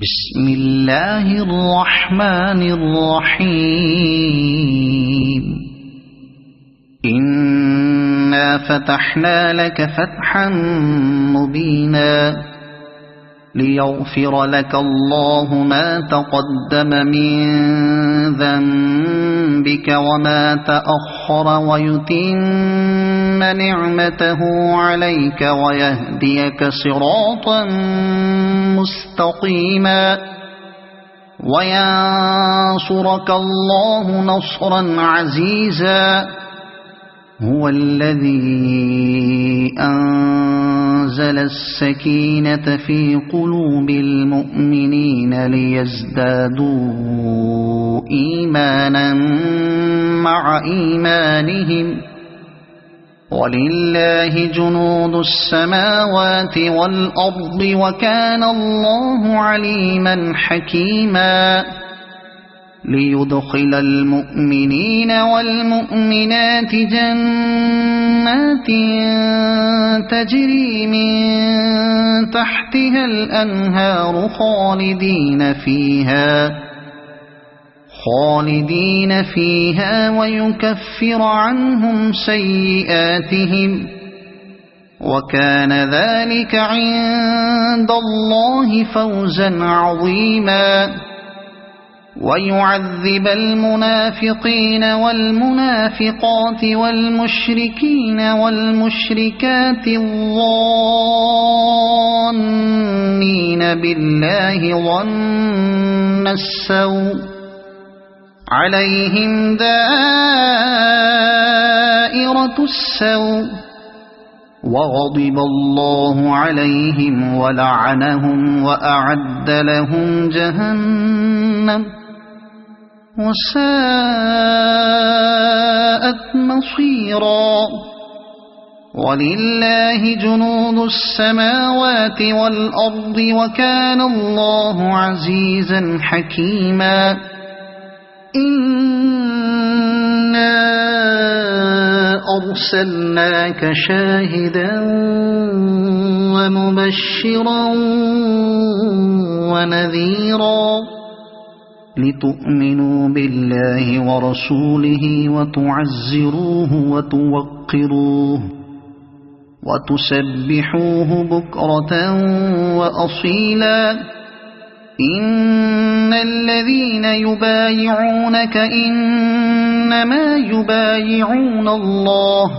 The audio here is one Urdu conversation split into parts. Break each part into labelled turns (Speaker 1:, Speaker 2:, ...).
Speaker 1: بسم الله الرحمن الرحيم إنا فتحنا لك فتحا مبينا ليغفر لك الله ما تقدم من ذنبك وما تأخر ويتم نعمته عليك ويهديك صراطا مستقيما وينصرك الله نصرا عزيزا هو الذي أنزل السكينة في قلوب المؤمنين ليزدادوا إيمانا مع إيمانهم ولله جنود السماوات والأرض وكان الله عليما حكيما ليدخل المؤمنين والمؤمنات جنات تجري من تحتها الأنهار خالدين فيها ويكفر عنهم سيئاتهم وكان ذلك عند الله فوزا عظيما ويعذب المنافقين والمنافقات والمشركين والمشركات الظانين بالله ظن السوء عليهم دائرة السوء وغضب الله عليهم ولعنهم وأعد لهم جهنم وساءت مصيرا ولله جنود السماوات والأرض وكان الله عزيزا حكيما إنا أرسلناك شاهدا ومبشرا ونذيرا لتؤمنوا بالله ورسوله وتعزروه وتوقروه وتسبحوه بكرة وأصيلا إن الذين يبايعونك إنما يبايعون الله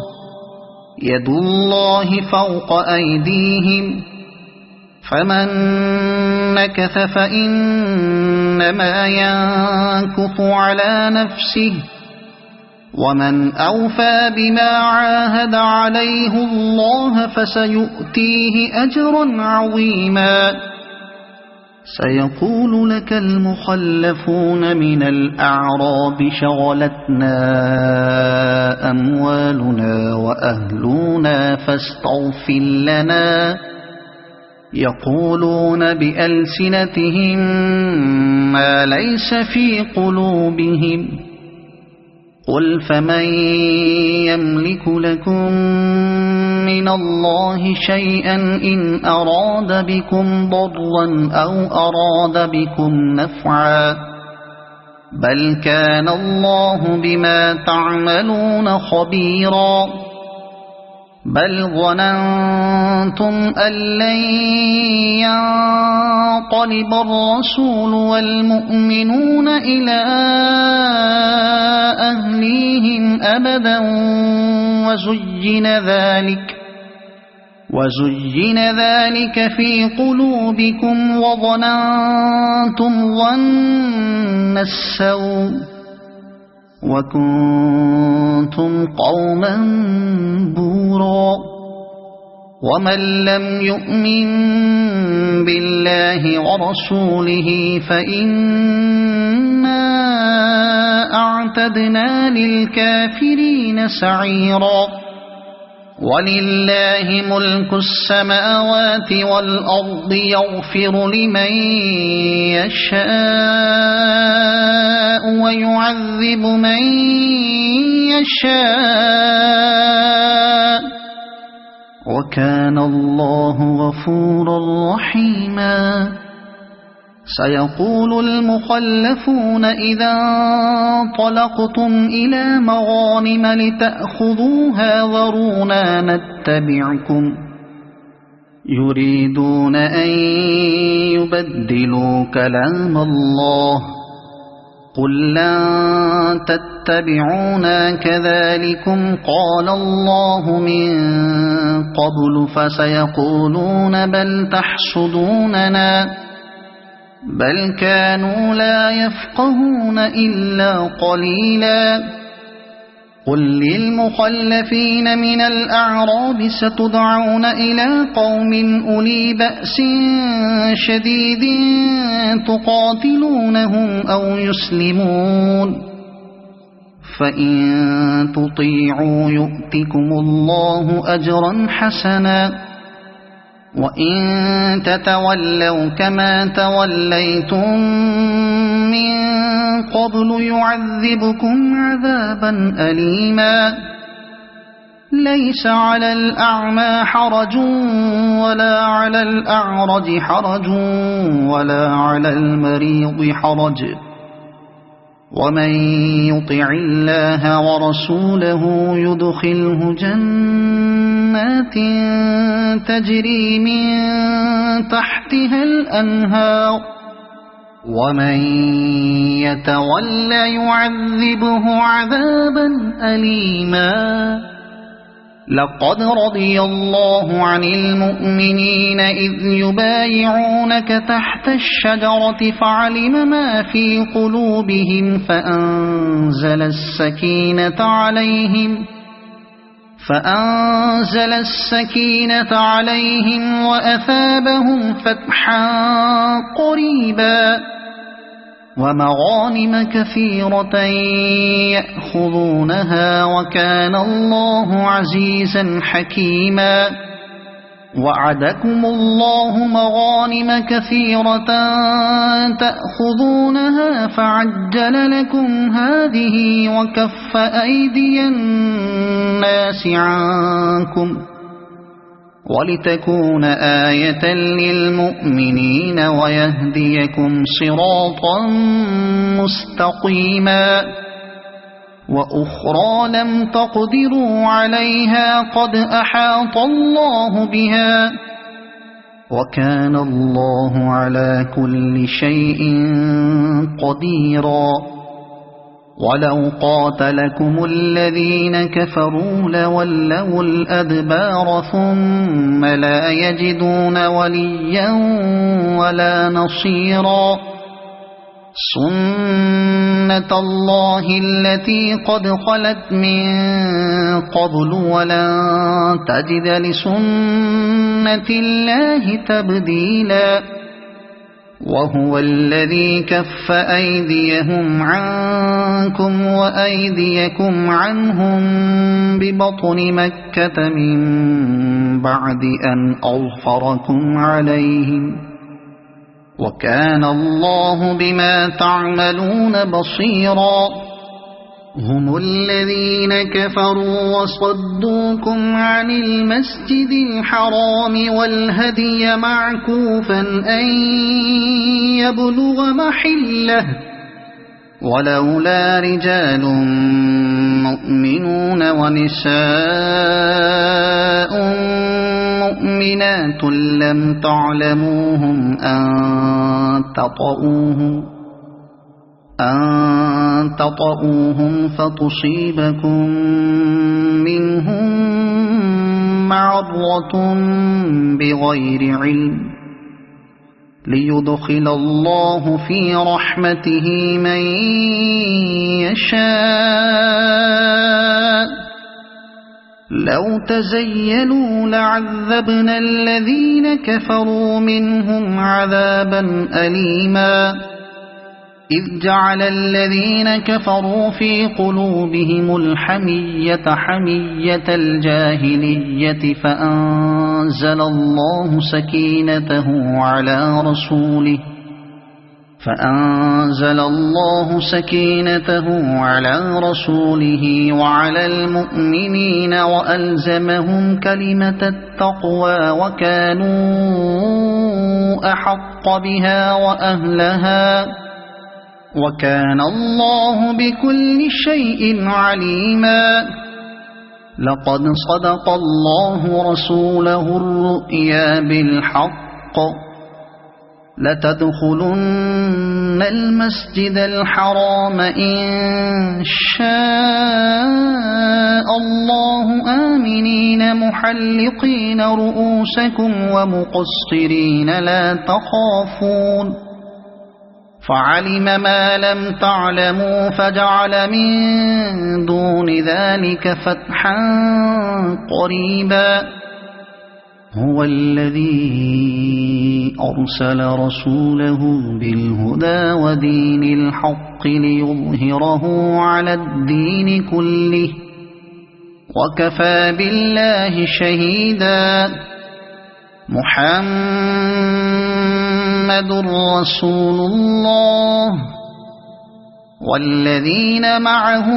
Speaker 1: يد الله فوق أيديهم فمن نكث فإنما ينكث على نفسه ومن أوفى بما عاهد عليه الله فسيؤتيه أجرا عظيما سيقول لك المخلفون من الأعراب شغلتنا أموالنا وأهلنا فاستغفر لنا يقولون بألسنتهم ما ليس في قلوبهم قل فمن يملك لكم من الله شيئا إن أراد بكم ضرا أو أراد بكم نفعا بل كان الله بما تعملون خبيرا بل ظننتم أن لن ينقلب الرسول والمؤمنون إلى أهليهم أبدا وزين ذلك في قلوبكم وظننتم ظن السوء وكنتم قوما بورا ومن لم يؤمن بالله ورسوله فإنا أعتدنا للكافرين سعيرا ولله ملك السماوات والأرض يغفر لمن يشاء ويعذب من يشاء وكان الله غفورا رحيما سيقول المخلفون إذا انطلقتم إلى مغانم لتأخذوها ذرونا نتبعكم يريدون أن يبدلوا كلام الله قل لن تتبعونا كذلكم قال الله من قبل فسيقولون بل تحسدوننا بل كانوا لا يفقهون إلا قليلا قل للمخلفين من الأعراب ستدعون إلى قوم أولي بأس شديد تقاتلونهم أو يسلمون فإن تطيعوا يؤتكم الله أجرا حسنا وإن تتولوا كما توليتم من قبل يعذبكم عذابا أليما ليس على الأعمى حرج ولا على الأعرج حرج ولا على المريض حرج ومن يطع الله ورسوله يدخله جنات تجري من تحتها الأنهار ومن يتولى يعذبه عذابا أليما لقد رضي الله عن المؤمنين إذ يبايعونك تحت الشجرة فعلم ما في قلوبهم فأنزل السكينة عليهم وأثابهم فتحا قريبا ومغانم كثيرة يأخذونها وكان الله عزيزا حكيما وعدكم الله مغانم كثيرة تأخذونها فعجل لكم هذه وكف أيدي الناس عنكم ولتكون آية للمؤمنين ويهديكم صراطا مستقيما وأخرى لم تقدروا عليها قد أحاط الله بها وكان الله على كل شيء قديرا ولو قاتلكم الذين كفروا لولوا الأدبار ثم لا يجدون وليا ولا نصيرا سنة الله التي قد خلت من قبل ولن تجد لسنة الله تبديلا وهو الذي كف أيديهم عنكم وأيديكم عنهم ببطن مكة من بعد أن أظفركم عليهم وكان الله بما تعملون بصيرا هم الذين كفروا وصدوكم عن المسجد الحرام والهدي معكوفا أن يبلغ محله ولولا رجال مؤمنون ونساء مؤمنات لم تعلموهم أن تطؤوهم فتصيبكم منهم معرة بغير علم ليدخل الله في رحمته من يشاء لو تزيلوا لعذبنا الذين كفروا منهم عذابا أليما إذ جعل الذين كفروا في قلوبهم الحمية حمية الجاهلية فأنزل الله سكينته على رسوله فأنزل الله سكينته على رسوله وعلى المؤمنين وألزمهم كلمة التقوى وكانوا أحق بها وأهلها وكان الله بكل شيء عليما. لقد صدق الله رسوله الرؤيا بالحق لتدخلن المسجد الحرام إن شاء الله آمنين محلقين رؤوسكم ومقصرين لا تخافون فعلم ما لم تعلموا فجعل من دون ذلك فتحا قريبا. هو الذي أرسل رسوله بالهدى ودين الحق ليظهره على الدين كله وكفى بالله شهيدا. محمد رسول الله والذين معه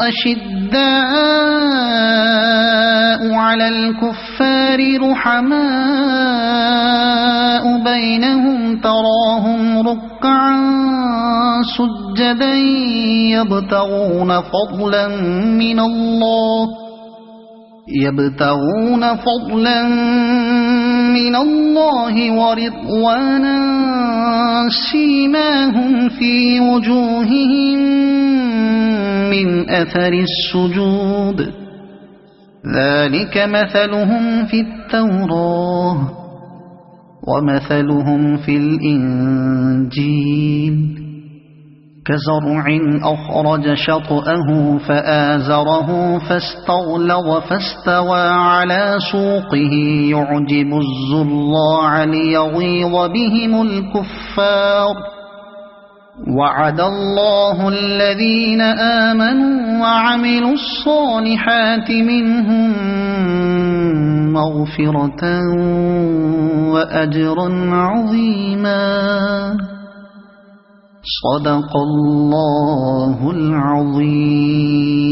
Speaker 1: أشداء على الكفار رحماء بينهم تراهم ركعا سجدا يبتغون فضلا من الله ورضوانا سيماهم في وجوههم من أثر السجود ذلك مثلهم في التوراة ومثلهم في الإنجيل كزرع أخرج شطأه فآزره فاستغلظ فاستوى على سوقه يعجب الزراع ليغيظ بهم الكفار. وعد الله الذين آمنوا وعملوا الصالحات منهم مغفرة وأجرا عظيما. صدق الله العظيم.